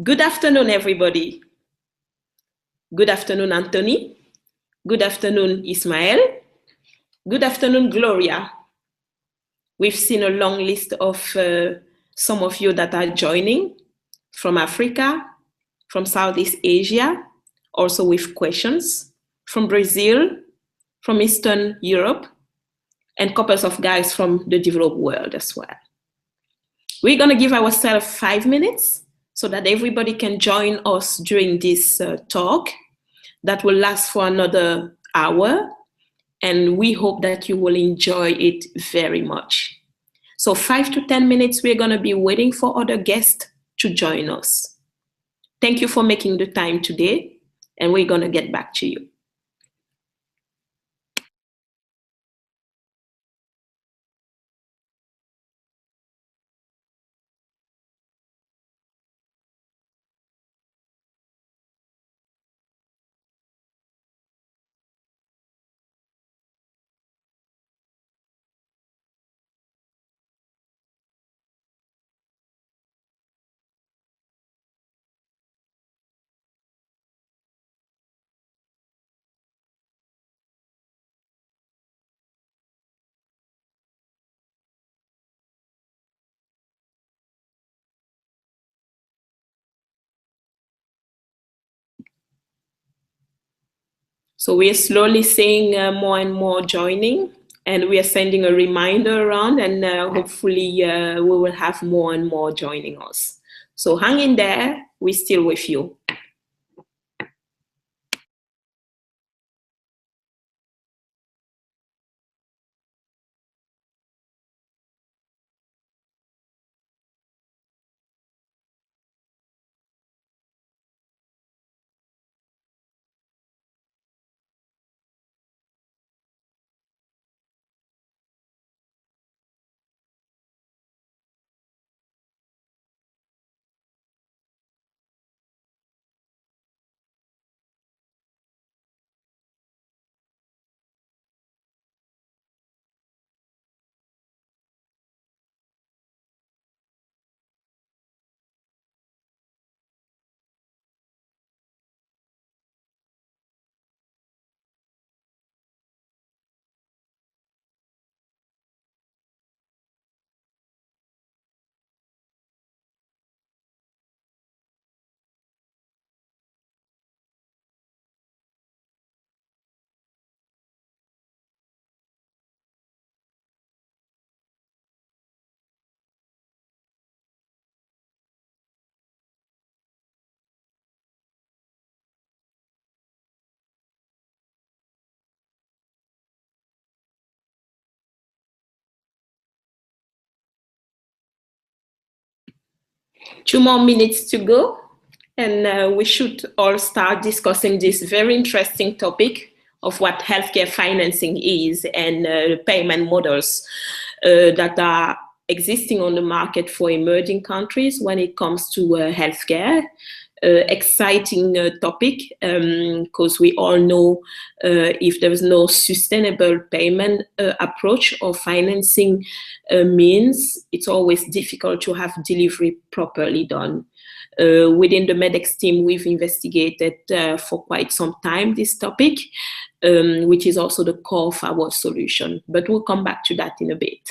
Good afternoon, everybody. Good afternoon, Anthony. Good afternoon, Ismael. Good afternoon, Gloria. We've seen a long list of some of you that are joining from Africa, from Southeast Asia, also with questions, from Brazil, from Eastern Europe, and couples of guys from the developed world as well. We're going to give ourselves 5 minutes so that everybody can join us during this talk that will last for another hour, and we hope that you will enjoy it very much. So 5 to 10 minutes, we're going to be waiting for other guests to join us. Thank you for making the time today, and we're going to get back to you. So we are slowly seeing more and more joining, and we are sending a reminder around, and hopefully we will have more and more joining us. So hang in there, we're still with you. Two more minutes to go, and we should all start discussing this very interesting topic of what healthcare financing is and payment models that are existing on the market for emerging countries when it comes to healthcare. Exciting topic because we all know if there is no sustainable payment approach or financing means, it's always difficult to have delivery properly done. Within the MEDx team, we've investigated for quite some time this topic, which is also the core of our solution. But we'll come back to that in a bit.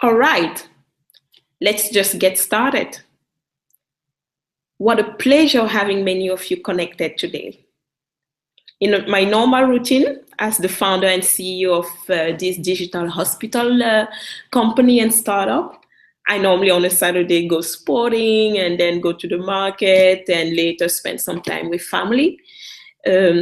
All right, let's just get started. What a pleasure having many of you connected today. In my normal routine as the founder and CEO of this digital hospital company and startup, I normally on a Saturday go sporting and then go to the market and later spend some time with family.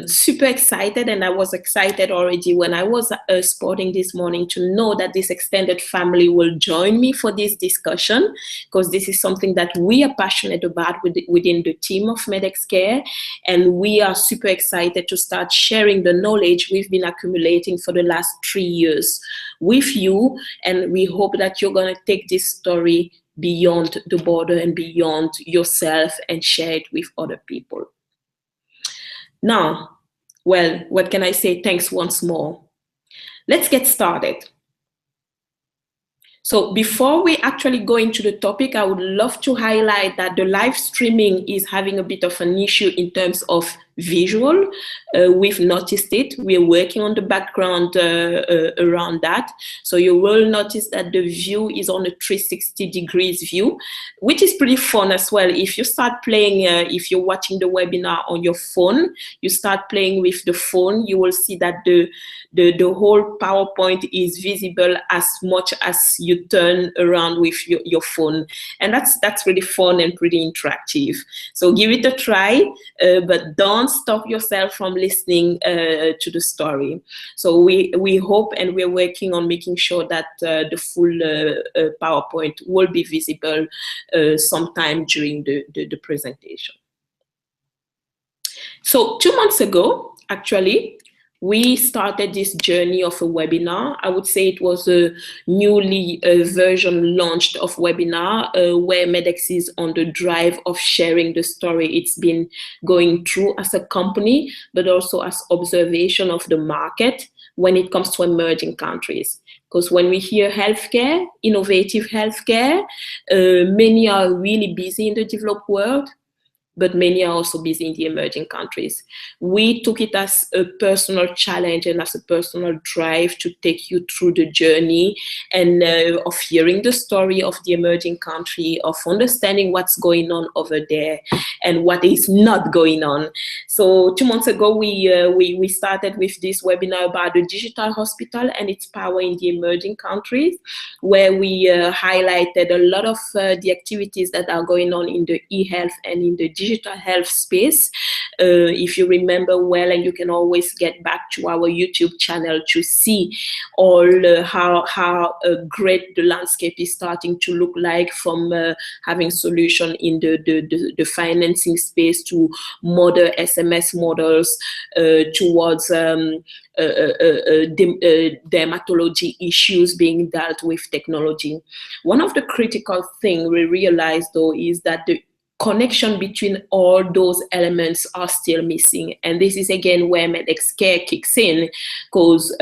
Super excited, and I was excited already when I was sporting this morning to know that this extended family will join me for this discussion, because this is something that we are passionate about within the team of MEDx Care, and we are super excited to start sharing the knowledge we've been accumulating for the last 3 years with you, and we hope that you're going to take this story beyond the border and beyond yourself and share it with other people. Now, well, what can I say? Thanks once more. Let's get started. So before we actually go into the topic, I would love to highlight that the live streaming is having a bit of an issue in terms of visual. We've noticed it. We're working on the background around that. So you will notice that the view is on a 360 degrees view, which is pretty fun as well. If you start playing, if you're watching the webinar on your phone, you start playing with the phone, you will see that the whole PowerPoint is visible as much as you turn around with your phone. And that's really fun and pretty interactive. So give it a try, but don't stop yourself from listening to the story. So we hope, and we're working on making sure that the full PowerPoint will be visible sometime during the presentation. So 2 months ago, actually, we started this journey of a webinar. I would say it was a newly version launched of webinar where MEDx is on the drive of sharing the story it's been going through as a company, but also as observation of the market when it comes to emerging countries. Because when we hear healthcare, innovative healthcare, many are really busy in the developed world, but many are also busy in the emerging countries. We took it as a personal challenge and as a personal drive to take you through the journey and of hearing the story of the emerging country, of understanding what's going on over there and what is not going on. So 2 months ago, we started with this webinar about the digital hospital and its power in the emerging countries, where we highlighted a lot of the activities that are going on in the e-health and in the digital health space. If you remember well, and you can always get back to our YouTube channel to see all how great the landscape is starting to look like, from having solution in the financing space to modern SMS models towards dermatology issues being dealt with technology. One of the critical things we realized, though, is that the connection between all those elements are still missing. And this is again where MEDx Care kicks in, because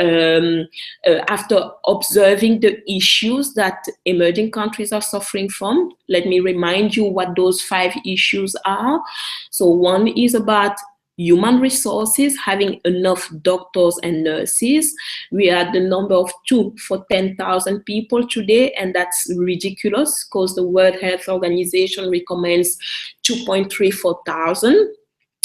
after observing the issues that emerging countries are suffering from, let me remind you what those 5 issues are. So one is about human resources, having enough doctors and nurses. We are at the number of 2 for 10,000 people today, and that's ridiculous because the World Health Organization recommends 2.3 for 1,000.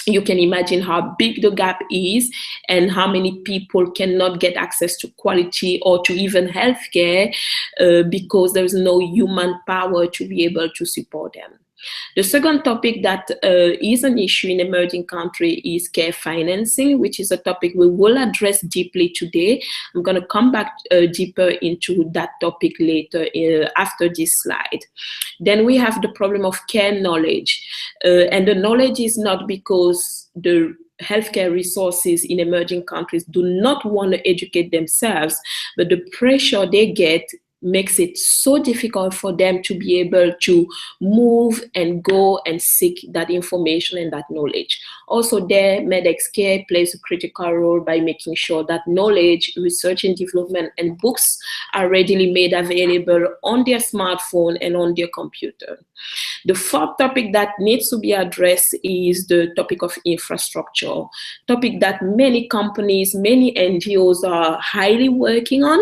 You can imagine how big the gap is and how many people cannot get access to quality or to even healthcare because there's no human power to be able to support them. The second topic that is an issue in emerging countries is care financing, which is a topic we will address deeply today. I'm going to come back deeper into that topic later after this slide. Then we have the problem of care knowledge. And the knowledge is not because the healthcare resources in emerging countries do not want to educate themselves, but the pressure they get makes it so difficult for them to be able to move and go and seek that information and that knowledge. Also there, MEDx Care plays a critical role by making sure that knowledge, research and development and books are readily made available on their smartphone and on their computer. The fourth topic that needs to be addressed is the topic of infrastructure, topic that many companies, many NGOs are highly working on.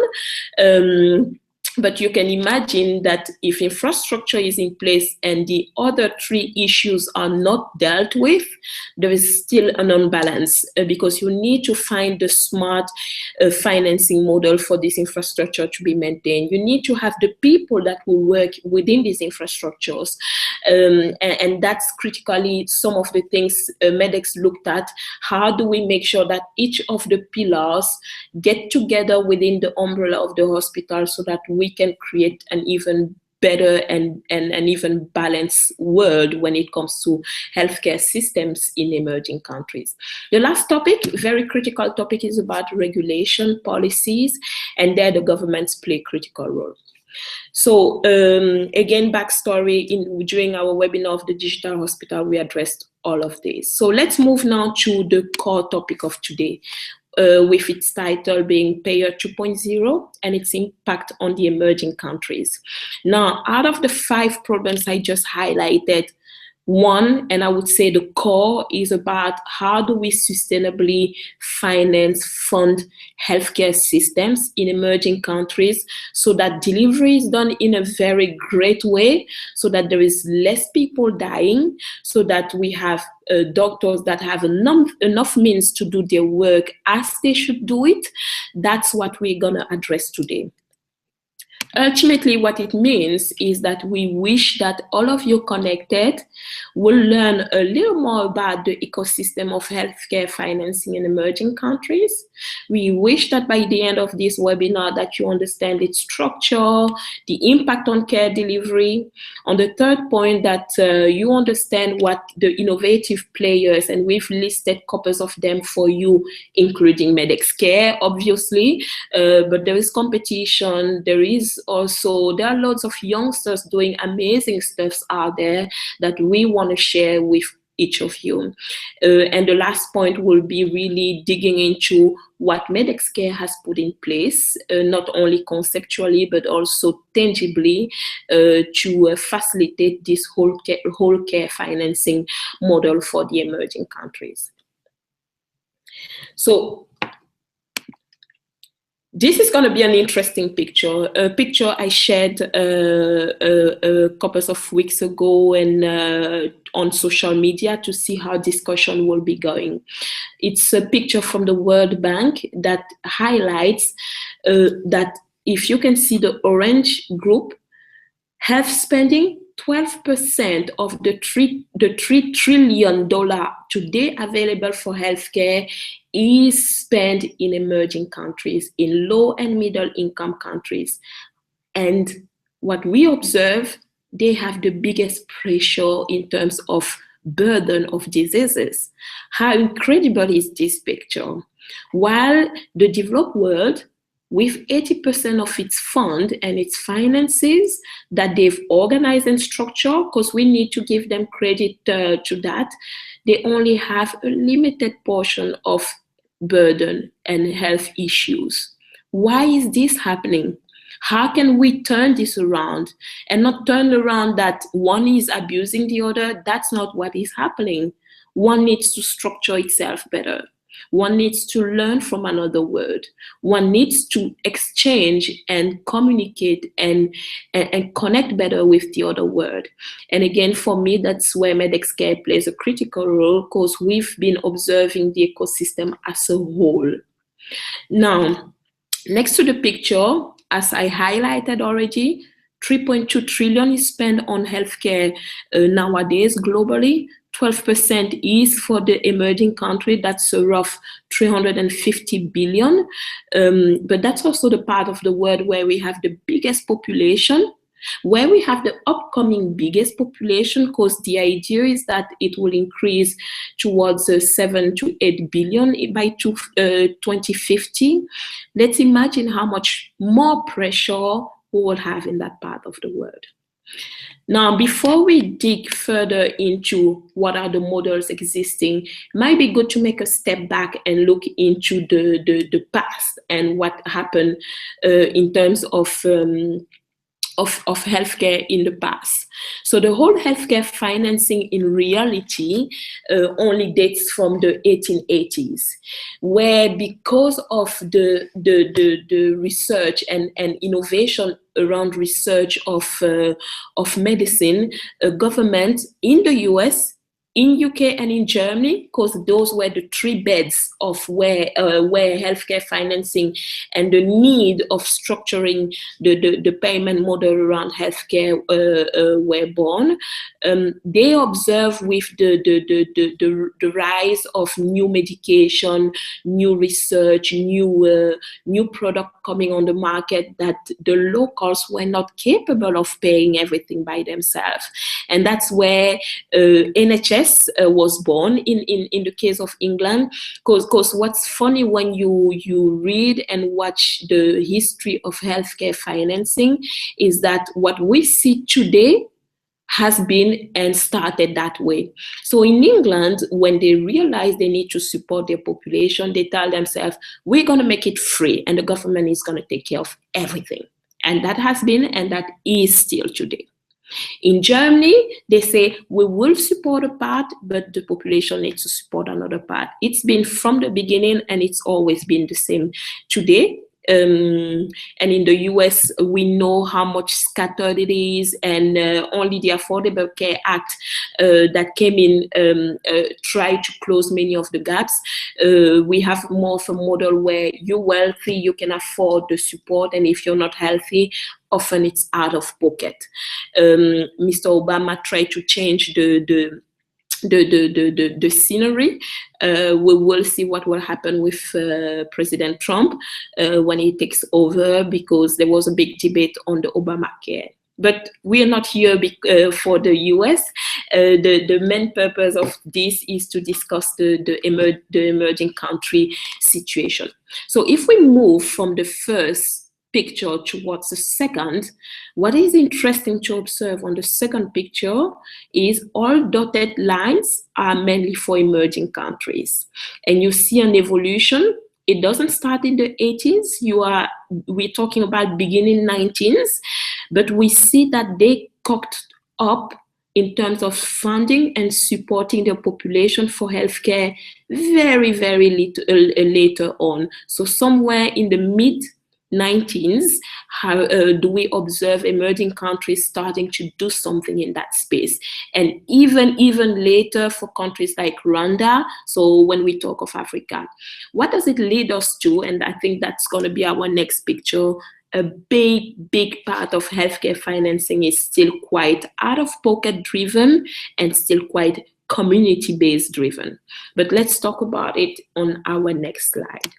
But you can imagine that if infrastructure is in place and the other three issues are not dealt with, there is still an unbalance because you need to find the smart financing model for this infrastructure to be maintained. You need to have the people that will work within these infrastructures. And that's critically some of the things MEDx looked at. How do we make sure that each of the pillars get together within the umbrella of the hospital so that we can create an even better and an even balanced world when it comes to healthcare systems in emerging countries. The last topic, very critical topic, is about regulation policies, and there the governments play a critical role. So again, backstory, during our webinar of the digital hospital, we addressed all of this. So let's move now to the core topic of today, with its title being Payer 2.0 and its impact on the emerging countries. Now, out of the 5 problems I just highlighted, one, and I would say the core, is about how do we sustainably fund healthcare systems in emerging countries so that delivery is done in a very great way, so that there is less people dying, so that we have doctors that have enough means to do their work as they should do it. That's what we're gonna address today. Ultimately, what it means is that we wish that all of you connected will learn a little more about the ecosystem of healthcare financing in emerging countries. We wish that by the end of this webinar that you understand its structure, the impact on care delivery. On the third point, that you understand what the innovative players, and we've listed couples of them for you, including MEDx Care, obviously, but there is competition, there are lots of youngsters doing amazing stuff out there that we want to share with each of you. And the last point will be really digging into what MEDx Care has put in place, not only conceptually, but also tangibly, to facilitate this whole care financing model for the emerging countries. So, this is going to be an interesting picture, a picture I shared a couple of weeks ago and on social media to see how discussion will be going. It's a picture from the World Bank that highlights that if you can see the orange group, health spending, 12% of the $3 trillion today available for healthcare is spent in emerging countries, in low and middle income countries. And what we observe, they have the biggest pressure in terms of burden of diseases. How incredible is this picture? While the developed world, with 80% of its fund and its finances that they've organized and structured, because we need to give them credit to that, they only have a limited portion of burden and health issues. Why is this happening? How can we turn this around and not turn around that one is abusing the other? That's not what is happening. One needs to structure itself better. One needs to learn from another word. One needs to exchange and communicate and connect better with the other word. And again, for me, that's where MEDx Care plays a critical role, because we've been observing the ecosystem as a whole. Now, next to the picture, as I highlighted already, 3.2 trillion is spent on healthcare nowadays globally. 12% is for the emerging country. That's a rough 350 billion. But that's also the part of the world where we have the biggest population, where we have the upcoming biggest population, because the idea is that it will increase towards 7 to 8 billion by 2050. Let's imagine how much more pressure we will have in that part of the world. Now, before we dig further into what are the models existing, it might be good to make a step back and look into the past and what happened in terms of of healthcare in the past. So the whole healthcare financing in reality only dates from the 1880s, where because of the research and innovation around research of medicine, government in the US, in UK and in Germany, because those were the three beds of where healthcare financing and the need of structuring the payment model around healthcare were born. They observe with the rise of new medication, new research, new product coming on the market, that the locals were not capable of paying everything by themselves. And that's where NHS was born in the case of England. Because what's funny when you read and watch the history of healthcare financing is that what we see today has been and started that way. So in England, when they realize they need to support their population, they tell themselves, we're going to make it free and the government is going to take care of everything. And that has been, and that is still today. In Germany, they say, we will support a part, but the population needs to support another part. It's been from the beginning, and it's always been the same today. And in the US, we know how much scattered it is, and only the Affordable Care Act that came in tried to close many of the gaps. We have more of a model where you're wealthy, you can afford the support, and if you're not healthy, often it's out of pocket. Mr. Obama tried to change the scenery. We will see what will happen with President Trump when he takes over, because there was a big debate on the Obamacare. But we are not here for the US. The main purpose of this is to discuss the emerging country situation. So if we move from the first picture towards the second, what is interesting to observe on the second picture is all dotted lines are mainly for emerging countries. And you see an evolution. It doesn't start in the 80s. We're talking about beginning 19s, but we see that they cocked up in terms of funding and supporting their population for healthcare very, very little, later on. So somewhere in the mid-19s, do we observe emerging countries starting to do something in that space. And even later for countries like Rwanda, so when we talk of Africa. What does it lead us to? And I think that's going to be our next picture. A big part of healthcare financing is still quite out-of-pocket driven and still quite community-based driven. But let's talk about it on our next slide.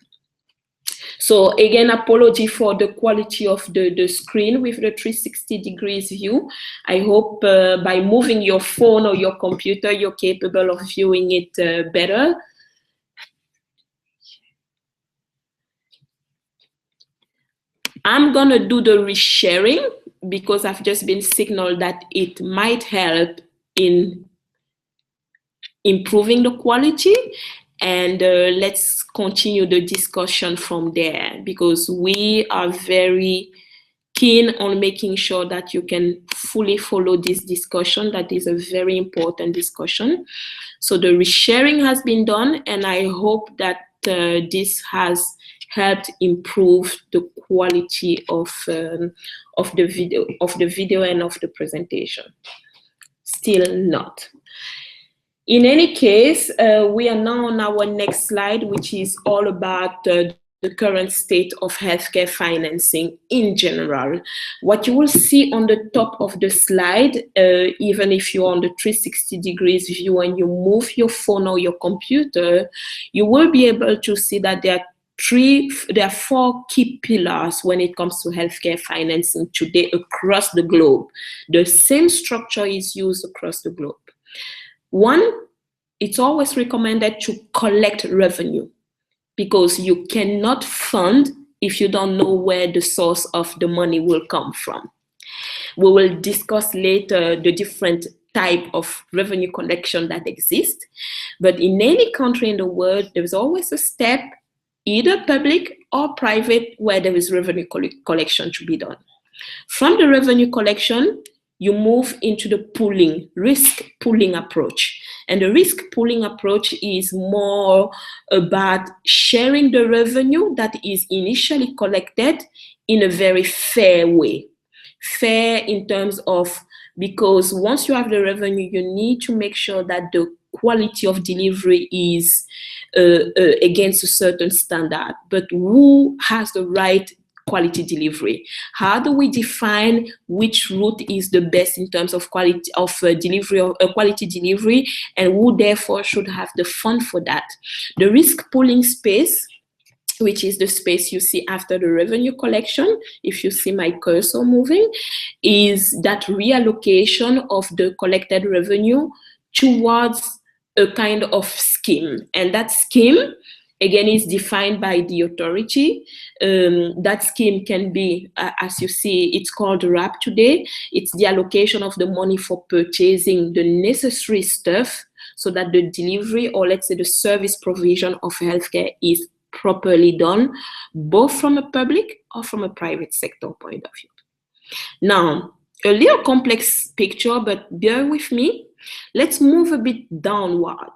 So again, apology for the quality of the screen with the 360 degrees view. I hope by moving your phone or your computer, you're capable of viewing it better. I'm gonna do the resharing because I've just been signaled that it might help in improving the quality. And let's continue the discussion from there, because we are very keen on making sure that you can fully follow this discussion. That is a very important discussion. So the resharing has been done, and I hope that this has helped improve the quality of the video and of the presentation. Still not. In any case, we are now on our next slide, which is all about the current state of healthcare financing in general. What you will see on the top of the slide, even if you're on the 360 degrees view and you move your phone or your computer, you will be able to see that there are four key pillars when it comes to healthcare financing today across the globe. The same structure is used across the globe. One, it's always recommended to collect revenue, because you cannot fund if you don't know where the source of the money will come from. We will discuss later the different type of revenue collection that exist, but in any country in the world, there's always a step, either public or private, where there is revenue collection to be done. From the revenue collection, you move into the risk pooling approach. And the risk pooling approach is more about sharing the revenue that is initially collected in a very fair way. Fair in terms of, because once you have the revenue, you need to make sure that the quality of delivery is against a certain standard. But who has the right quality delivery? How do we define which route is the best in terms of quality of delivery, or quality delivery, and who therefore should have the fund for that? The risk pooling space, which is the space you see after the revenue collection, if you see my cursor moving, is that reallocation of the collected revenue towards a kind of scheme. And that scheme, again, is defined by the authority. That scheme can be, as you see, it's called RAP today. It's the allocation of the money for purchasing the necessary stuff so that the delivery, or let's say the service provision of healthcare, is properly done, both from a public or from a private sector point of view. Now, a little complex picture, but bear with me. Let's move a bit downward.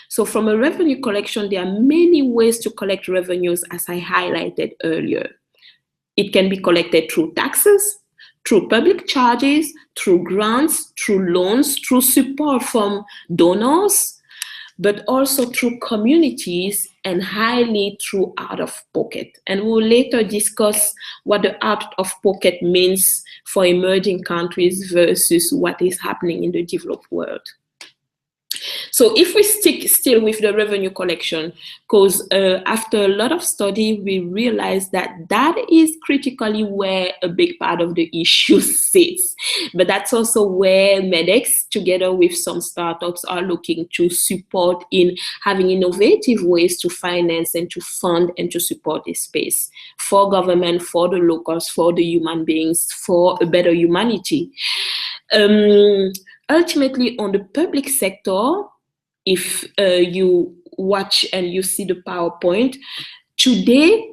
So from a revenue collection, there are many ways to collect revenues, as I highlighted earlier. It can be collected through taxes, through public charges, through grants, through loans, through support from donors, but also through communities, and highly through out-of-pocket. And we'll later discuss what the out-of-pocket means for emerging countries versus what is happening in the developed world. So if we stick still with the revenue collection, because after a lot of study, we realized that that is critically where a big part of the issue sits. But that's also where MEDx, together with some startups, are looking to support in having innovative ways to finance and to fund and to support this space for government, for the locals, for the human beings, for a better humanity. Ultimately, on the public sector, if you watch and you see the PowerPoint, today,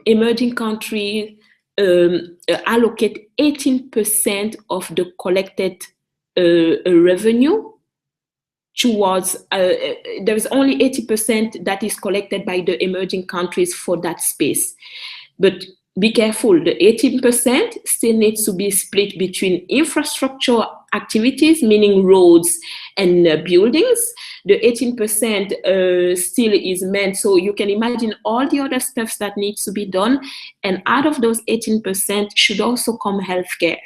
emerging countries allocate 18% of the collected revenue towards, there is only 80% that is collected by the emerging countries for that space. But be careful, the 18% still needs to be split between infrastructure activities, meaning roads and buildings. The 18% still is meant, so you can imagine all the other stuff that needs to be done. And out of those 18% should also come healthcare.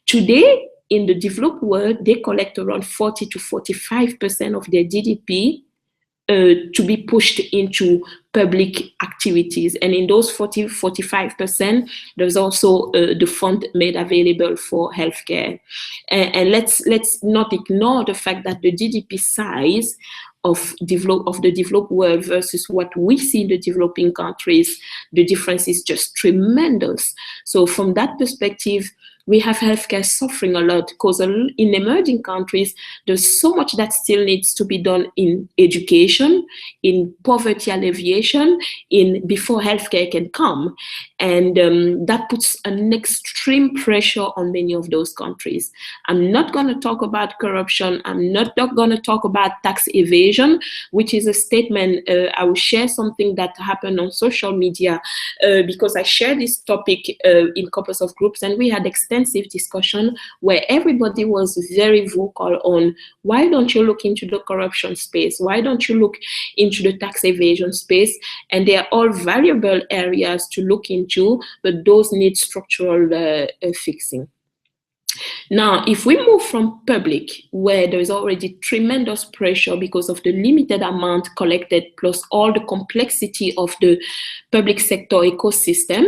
Today, in the developed world, they collect around 40 to 45% of their GDP to be pushed into public activities. And in those 40-45%, there's also the fund made available for healthcare. And let's not ignore the fact that the GDP size of the developed world versus what we see in the developing countries, the difference is just tremendous. So from that perspective, we have healthcare suffering a lot, because in emerging countries, there's so much that still needs to be done in education, in poverty alleviation, before healthcare can come. And that puts an extreme pressure on many of those countries. I'm not going to talk about corruption. I'm not going to talk about tax evasion, which is a statement. I will share something that happened on social media because I shared this topic in couples of groups, and we had extensive discussion where everybody was very vocal on, why don't you look into the corruption space? Why don't you look into the tax evasion space? And they are all valuable areas to look into, but those need structural fixing. Now, if we move from public, where there is already tremendous pressure because of the limited amount collected, plus all the complexity of the public sector ecosystem,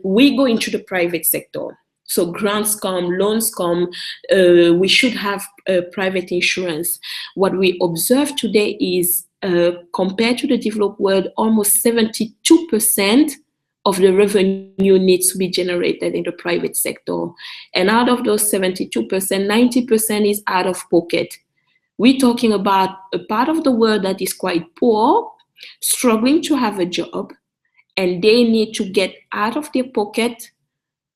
we go into the private sector. So grants come, loans come, we should have private insurance. What we observe today is, compared to the developed world, almost 72% of the revenue needs to be generated in the private sector. And out of those 72%, 90% is out of pocket. We're talking about a part of the world that is quite poor, struggling to have a job, and they need to get out of their pocket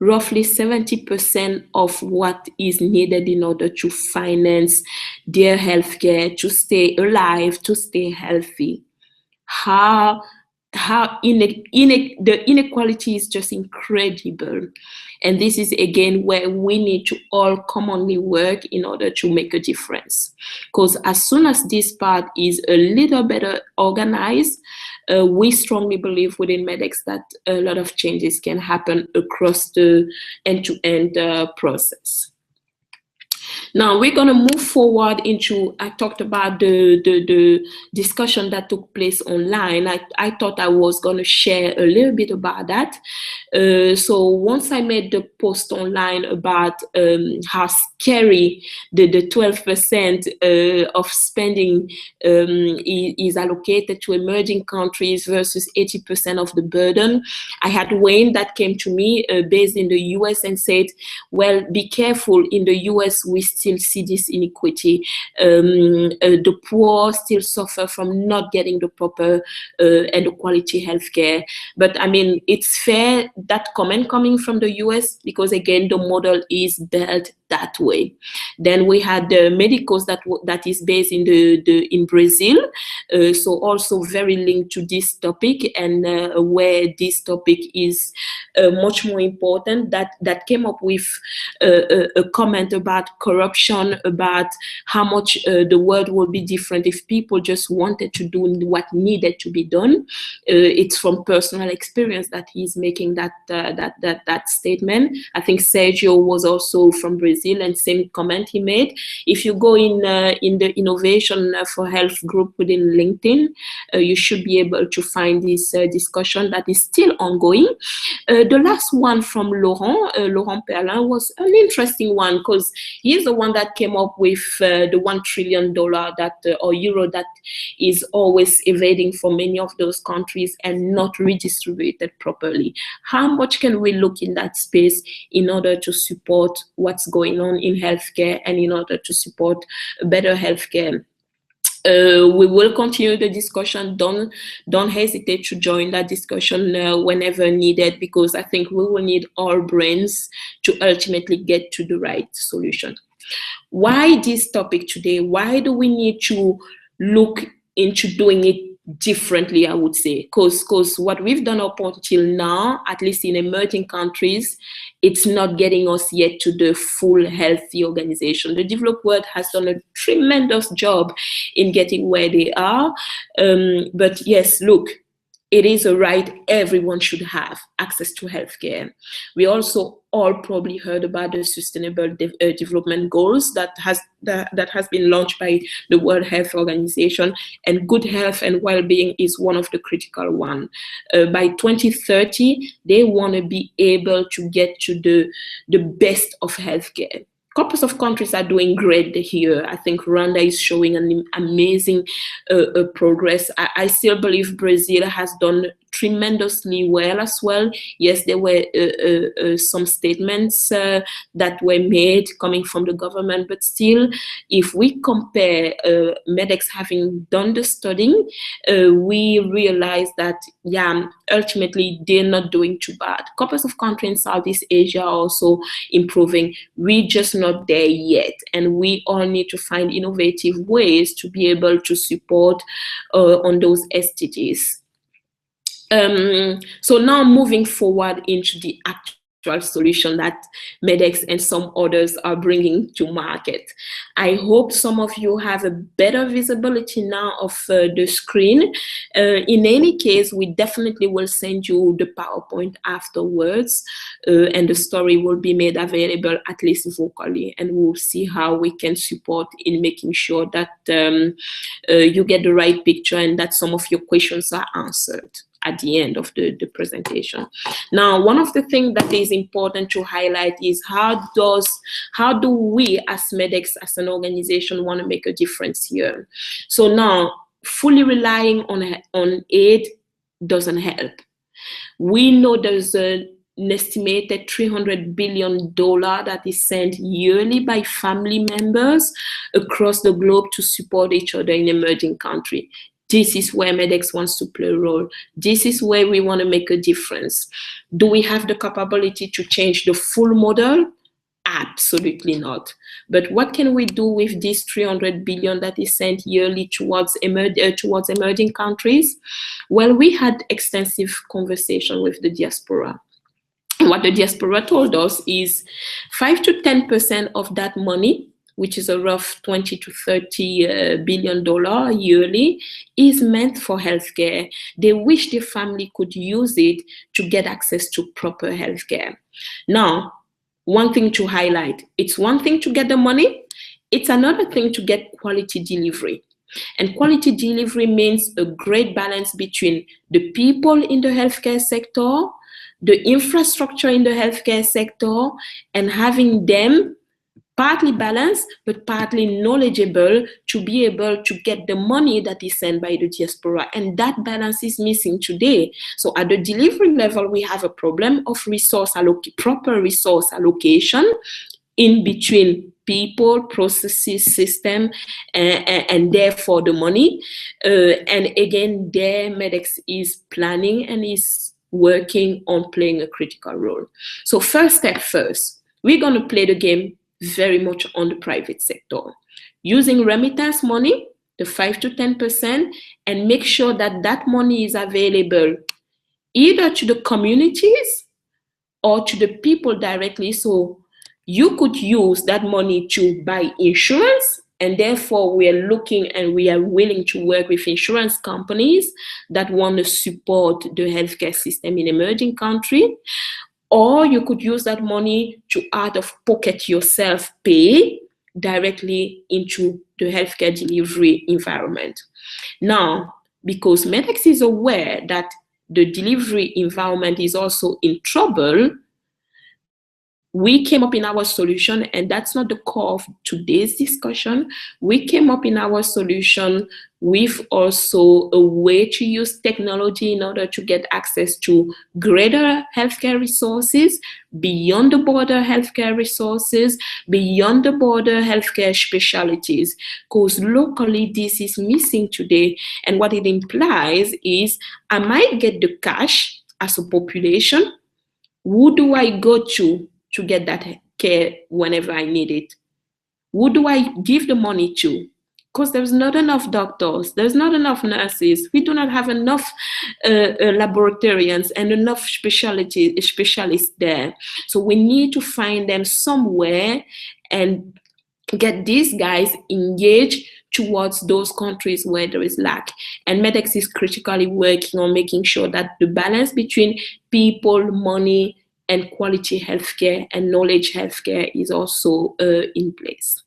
roughly 70% of what is needed in order to finance their healthcare, to stay alive, to stay healthy. How the inequality is just incredible. And this is again where we need to all commonly work in order to make a difference. Because as soon as this part is a little better organized, we strongly believe within MEDx that a lot of changes can happen across the end-to-end process. Now we're going to move forward into, I talked about the discussion that took place online. I thought I was going to share a little bit about that. So once I made the post online about how scary the 12% of spending is allocated to emerging countries versus 80% of the burden, I had Wayne that came to me based in the US and said, well, be careful, in the US we still see this inequity. The poor still suffer from not getting the proper and the quality healthcare. But I mean, it's fair, that comment coming from the US, because again, the model is built that way. Then we had the medicals that is based in Brazil, so also very linked to this topic, and where this topic is much more important. That came up with a comment about corruption, about how much the world would be different if people just wanted to do what needed to be done. It's from personal experience that he's making that statement. I think Sergio was also from Brazil, and same comment he made. If you go in the Innovation for Health group within LinkedIn, you should be able to find this discussion that is still ongoing. The last one from Laurent Perlin was an interesting one, because he's the one that came up with the $1 trillion or euro that is always evading for many of those countries and not redistributed properly. How much can we look in that space in order to support what's going on in healthcare and in order to support better healthcare? We will continue the discussion. Don't hesitate to join that discussion whenever needed, because I think we will need all brains to ultimately get to the right solution. Why this topic today? Why do we need to look into doing it differently, I would say? Because what we've done up until now, at least in emerging countries, it's not getting us yet to the full healthy organization. The developed world has done a tremendous job in getting where they are. But yes, look, it is a right everyone should have access to healthcare. We also all probably heard about the Sustainable Development Goals that has been launched by the World Health Organization, and good health and well-being is one of the critical ones. By 2030, they want to be able to get to the best of healthcare. Couples of countries are doing great here. I think Rwanda is showing an amazing progress. I still believe Brazil has done tremendously well as well. Yes, there were some statements that were made coming from the government, but still, if we compare MEDx having done the studying, we realize that, yeah, ultimately they're not doing too bad. Couples of countries in Southeast Asia are also improving. We're just not there yet, and we all need to find innovative ways to be able to support on those SDGs. So now moving forward into the actual solution that MEDx and some others are bringing to market. I hope some of you have a better visibility now of the screen. In any case, we definitely will send you the PowerPoint afterwards, and the story will be made available at least vocally, and we'll see how we can support in making sure that you get the right picture and that some of your questions are answered at the end of the presentation. Now, one of the things that is important to highlight is how do we as MEDx, as an organization, want to make a difference here? So now, fully relying on aid doesn't help. We know there's an estimated $300 billion that is sent yearly by family members across the globe to support each other in emerging countries. This is where MEDx wants to play a role. This is where we want to make a difference. Do we have the capability to change the full model? Absolutely not. But what can we do with this 300 billion that is sent yearly towards emerging countries? Well, we had extensive conversation with the diaspora. What the diaspora told us is 5 to 10% of that money, which is a rough 20 to 30 billion dollar yearly, is meant for healthcare. They wish their family could use it to get access to proper healthcare. Now, one thing to highlight, it's one thing to get the money, it's another thing to get quality delivery. And quality delivery means a great balance between the people in the healthcare sector, the infrastructure in the healthcare sector, and having them partly balanced, but partly knowledgeable to be able to get the money that is sent by the diaspora. And that balance is missing today. So at the delivery level, we have a problem of proper resource allocation in between people, processes, system, and therefore the money. And again, there MEDx is planning and is working on playing a critical role. So first step first, we're going to play the game very much on the private sector, using remittance money, the 5 to 10%, and make sure that that money is available either to the communities or to the people directly. So you could use that money to buy insurance, and therefore we are looking and we are willing to work with insurance companies that want to support the healthcare system in emerging countries. Or you could use that money to out of pocket yourself pay directly into the healthcare delivery environment. Now, because MEDx is aware that the delivery environment is also in trouble, we came up in our solution, and that's not the core of today's discussion. We came up in our solution with also a way to use technology in order to get access to greater healthcare resources, beyond the border healthcare resources, beyond the border healthcare specialties, because locally this is missing today. And what it implies is I might get the cash as a population. Who do I go to get that care whenever I need it? Who do I give the money to? Because there's not enough doctors, there's not enough nurses, we do not have enough laboratorians and enough specialists there. So we need to find them somewhere and get these guys engaged towards those countries where there is lack. And MEDx is critically working on making sure that the balance between people, money, and quality healthcare and knowledge healthcare is also in place.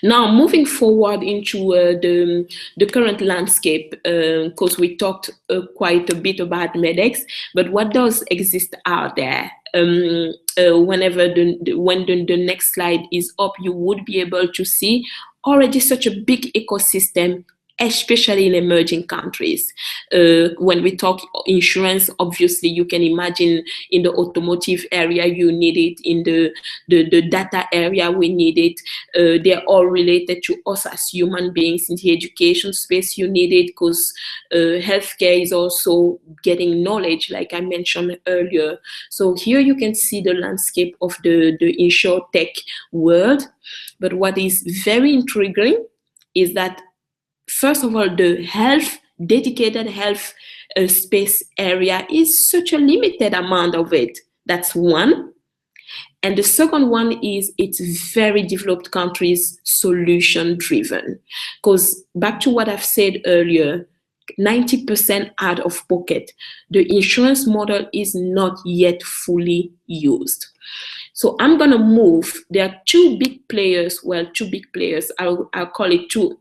Now, moving forward into the current landscape, because we talked quite a bit about MEDx, but what does exist out there? Whenever when the next slide is up, you would be able to see already such a big ecosystem, especially in emerging countries. When we talk insurance, obviously you can imagine in the automotive area, you need it, in the data area, we need it. They're all related to us as human beings. In the education space, you need it because healthcare is also getting knowledge, like I mentioned earlier. So here you can see the landscape of the InsurTech world. But what is very intriguing is that, first of all, the dedicated health space area is such a limited amount of it. That's one. And the second one is it's very developed countries solution driven. Because back to what I've said earlier, 90% out of pocket. The insurance model is not yet fully used. So I'm going to move. There are two big players. I'll call it two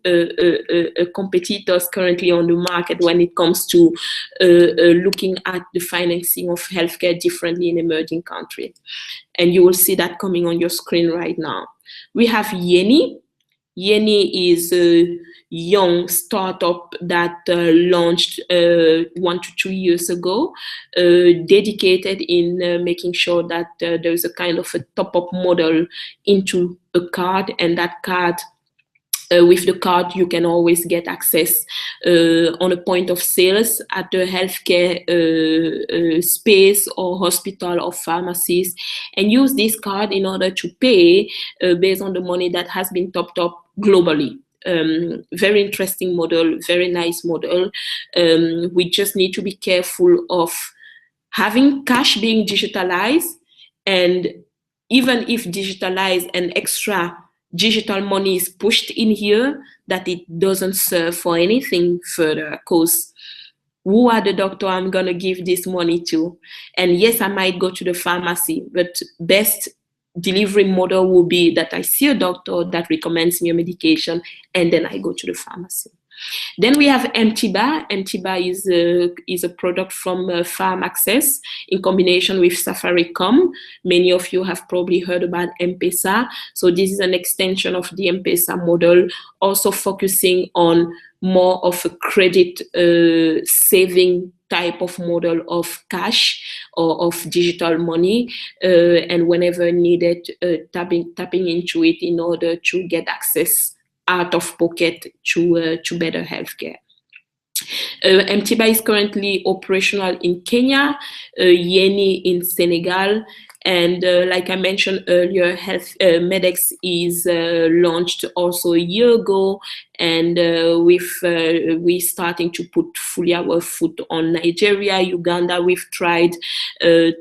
competitors currently on the market when it comes to looking at the financing of healthcare differently in emerging countries. And you will see that coming on your screen right now. We have Yeni. Yeni is a young startup that launched 1 to 2 years ago, dedicated in making sure that there's a kind of a top-up model into a card, and that card With the card, you can always get access on a point of sales at a healthcare space or hospital or pharmacies, and use this card in order to pay based on the money that has been topped up globally. Very interesting model, very nice model. We just need to be careful of having cash being digitalized, and even if digitalized and extra digital money is pushed in here, that it doesn't serve for anything further, because who are the doctor I'm gonna give this money to? And yes, I might go to the pharmacy, but best delivery model will be that I see a doctor that recommends me a medication, and then I go to the pharmacy. Then we have MTBA. MTBA is a product from Farm Access in combination with Safaricom. Many of you have probably heard about M-Pesa. So this is an extension of the M-Pesa model, also focusing on more of a credit saving type of model of cash or of digital money, and whenever needed, tapping into it in order to get access out of pocket to better healthcare. MTBA is currently operational in Kenya, Yeni in Senegal, and like I mentioned earlier, MEDx is launched also a year ago, and we're starting to put fully our foot on Nigeria, Uganda. We've tried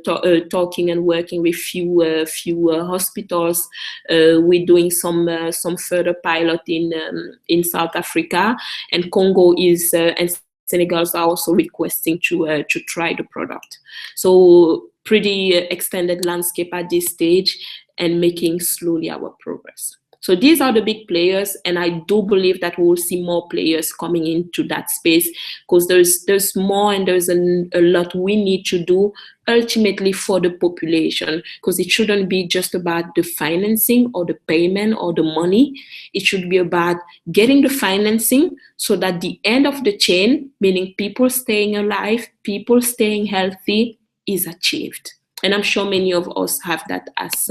talking and working with few hospitals. We're doing some further pilot in South Africa, and Congo is and Senegal are also requesting to try the product. So pretty extended landscape at this stage, and making slowly our progress. So these are the big players, and I do believe that we will see more players coming into that space, because there's more, and there's a lot we need to do ultimately for the population, because it shouldn't be just about the financing or the payment or the money. It should be about getting the financing so that the end of the chain, meaning people staying alive, people staying healthy, is achieved. And I'm sure many of us have that as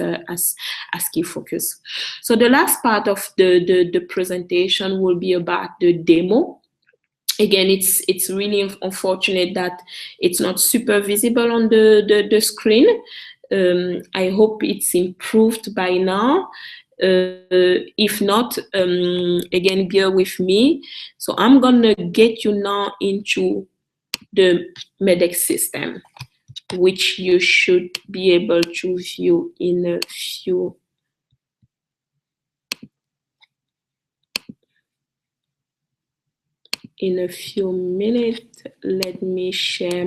key focus. So the last part of the presentation will be about the demo. Again, it's really unfortunate that it's not super visible on the screen. I hope it's improved by now. If not, again, bear with me. So I'm gonna get you now into the MEDx system, which you should be able to view in a few minutes. Let me share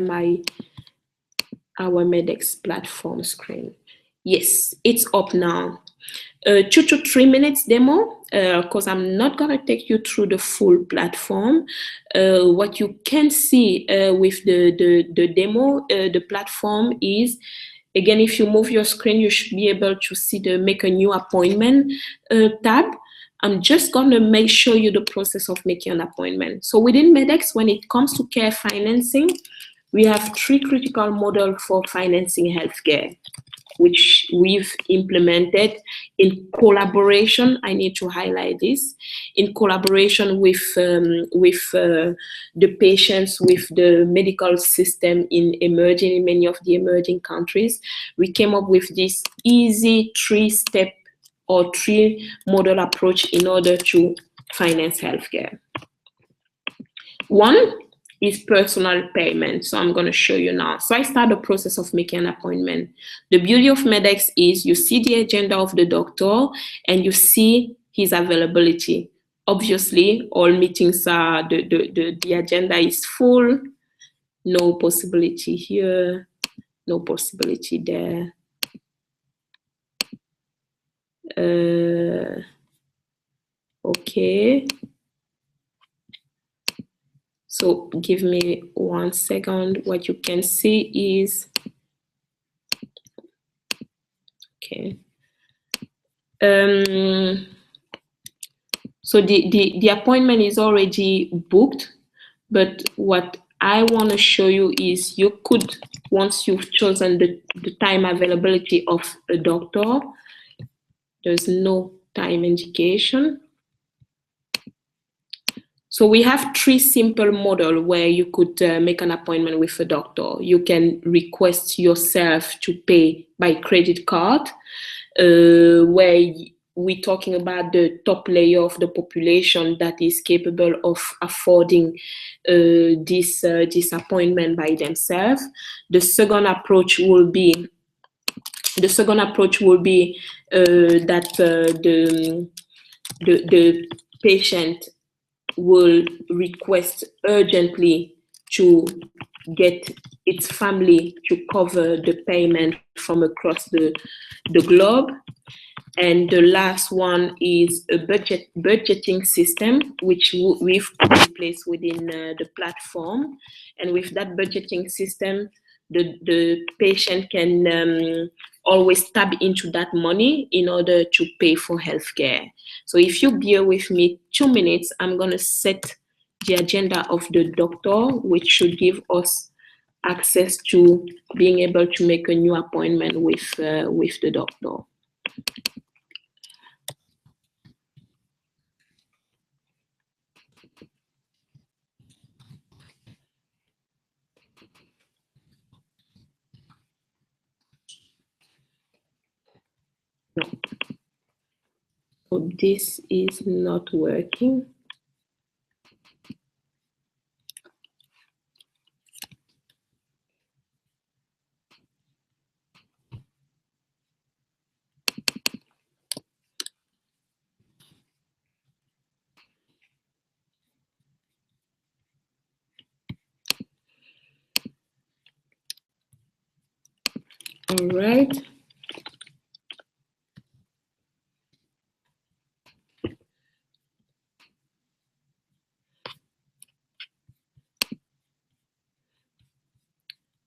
our MEDx platform screen. Yes, it's up now. 2 to 3 minutes demo, because I'm not going to take you through the full platform. What you can see with the demo, the platform is, again, if you move your screen, you should be able to see the Make a New Appointment tab. I'm just going to show you the process of making an appointment. So within MEDx, when it comes to care financing, we have 3 critical models for financing healthcare, which we've implemented in collaboration. I need to highlight this, in collaboration with the patients, with the medical system in many of the emerging countries. We came up with this easy 3-step or 3-model approach in order to finance healthcare. One is personal payment. So I'm going to show you now. So I start the process of making an appointment. The beauty of MEDx is you see the agenda of the doctor and you see his availability. Obviously, all meetings are, the agenda is full. No possibility here, no possibility there. Okay. So give me 1 second. What you can see is, okay. So the appointment is already booked, but what I want to show you is you could, once you've chosen the time availability of a doctor, there's no time indication. So we have 3 simple models where you could make an appointment with a doctor. You can request yourself to pay by credit card, where we're talking about the top layer of the population that is capable of affording this appointment by themselves. The second approach will be that the patient will request urgently to get its family to cover the payment from across the globe. And the last one is a budgeting system, which we've put in place within the platform. And with that budgeting system, the patient can always tap into that money in order to pay for healthcare. So if you bear with me 2 minutes, I'm going to set the agenda of the doctor, which should give us access to being able to make a new appointment with the doctor. No. So this is not working. All right.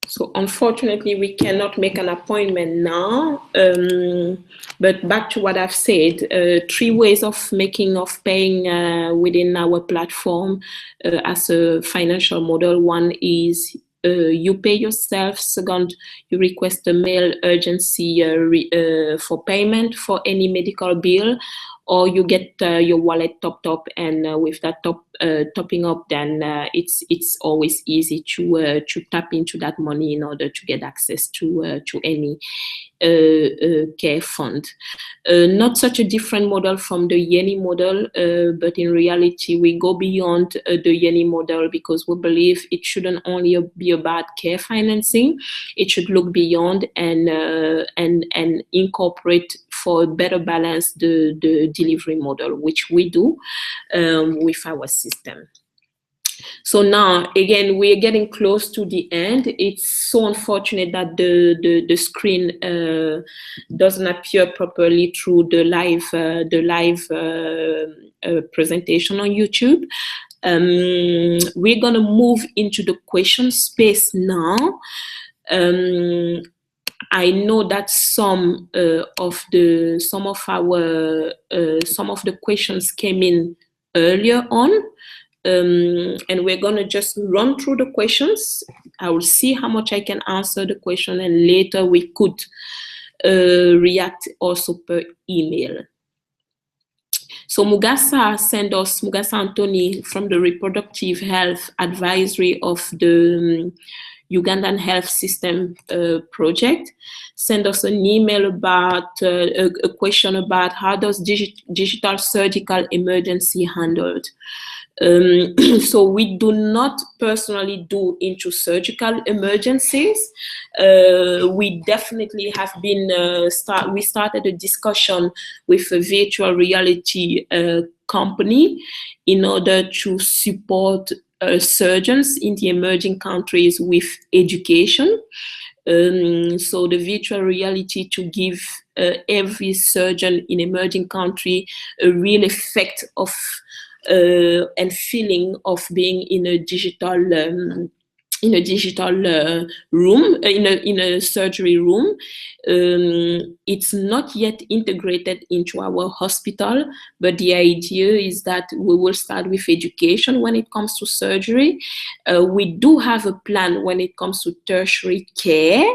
So unfortunately, we cannot make an appointment now. But back to what I've said, 3 ways of paying within our platform as a financial model. One is you pay yourself. Second, you request a mail urgency for payment for any medical bill, or you get your wallet topped up, and with that topping up, then it's always easy to tap into that money in order to get access to any care fund. Not such a different model from the Yeni model, but in reality, we go beyond the Yeni model because we believe it shouldn't only be about care financing. It should look beyond and incorporate for a better balance the delivery model, which we do with our system. So now, again, we're getting close to the end. It's so unfortunate that the screen doesn't appear properly through the live presentation on YouTube. We're gonna move into the question space now. I know that some of the questions came in earlier on. And we're going to just run through the questions. I will see how much I can answer the question, and later we could react also per email. So Mugasa Anthony from the Reproductive Health Advisory of the Ugandan Health System Project sent us an email about a question about how does digital surgical emergency handled. So we do not personally do into surgical emergencies. We definitely have been, we started a discussion with a virtual reality company in order to support surgeons in the emerging countries with education. So the virtual reality to give every surgeon in emerging country a real effect of and feeling of being in a digital room, in a surgery room. It's not yet integrated into our hospital, but the idea is that we will start with education when it comes to surgery. We do have a plan when it comes to tertiary care,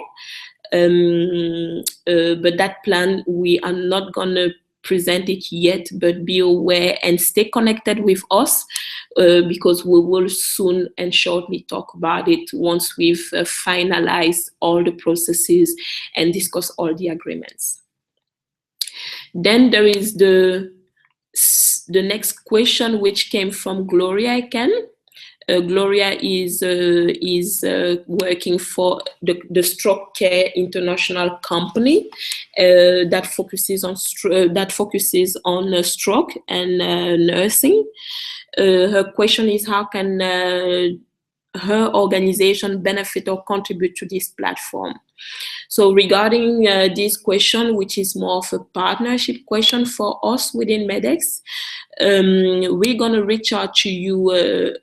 but that plan we are not gonna present it yet, but be aware and stay connected with us because we will soon and shortly talk about it once we've finalized all the processes and discuss all the agreements. Then there is the next question, which came from Gloria again. Gloria is working for the Stroke Care International company that focuses on stroke and nursing. Her question is, how can her organization benefit or contribute to this platform? So regarding this question, which is more of a partnership question for us within MEDx, we're going to reach out to you,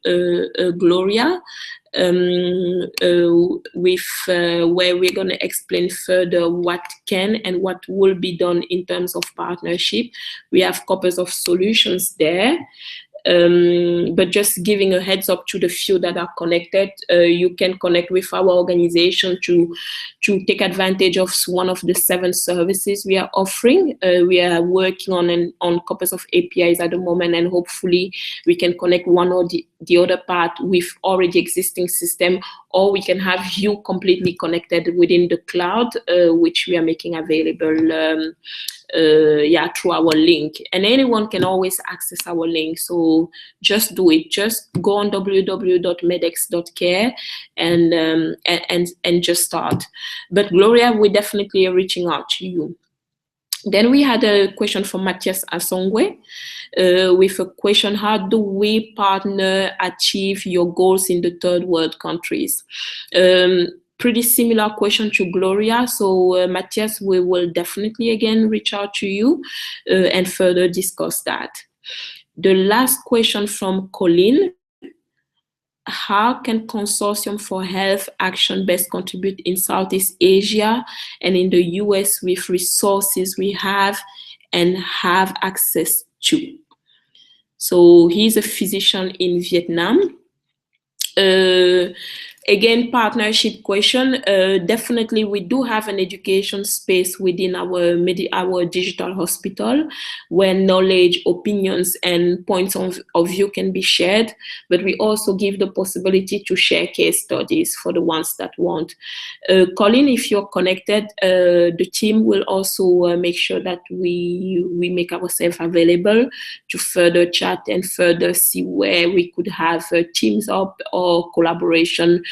Gloria, with where we're going to explain further what can and what will be done in terms of partnership. We have copies of solutions there. But just giving a heads up to the few that are connected, you can connect with our organization to take advantage of one of the 7 services we are offering. We are working on copies of APIs at the moment, and hopefully we can connect one or the other part with already existing system, or we can have you completely connected within the cloud, which we are making available through our link. And anyone can always access our link, so just do it. Just go on www.medex.care and just start. But Gloria, we definitely are reaching out to you. Then we had a question from Matthias Asongwe with a question: how do we partner achieve your goals in the third world countries? Pretty similar question to Gloria. So Matthias, we will definitely again reach out to you and further discuss that. The last question from Colleen: how can Consortium for Health Action best contribute in Southeast Asia and in the US with resources we have and have access to? So he's a physician in Vietnam. Again, partnership question. Definitely, we do have an education space within our digital hospital where knowledge, opinions, and points of view can be shared. But we also give the possibility to share case studies for the ones that want. Colin, if you're connected, the team will also make sure that we make ourselves available to further chat and further see where we could have teams up or collaboration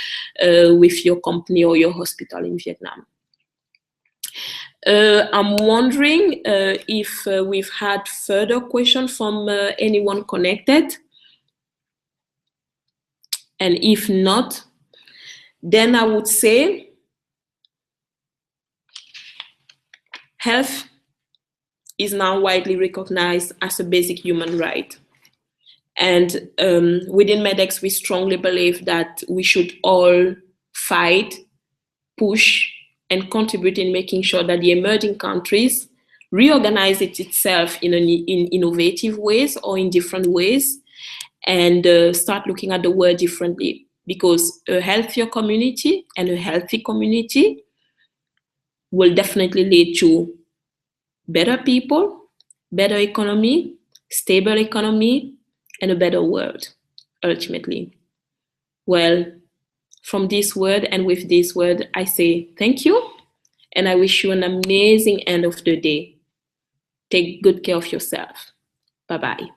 with your company or your hospital in Vietnam. I'm wondering if we've had further questions from anyone connected. And if not, then I would say health is now widely recognized as a basic human right. And within MEDx, we strongly believe that we should all fight, push, and contribute in making sure that the emerging countries reorganize itself in innovative ways or in different ways, and start looking at the world differently. Because a healthier community and a healthy community will definitely lead to better people, better economy, stable economy, and a better world, ultimately. Well, from this word and with this word, I say thank you, and I wish you an amazing end of the day. Take good care of yourself. Bye-bye.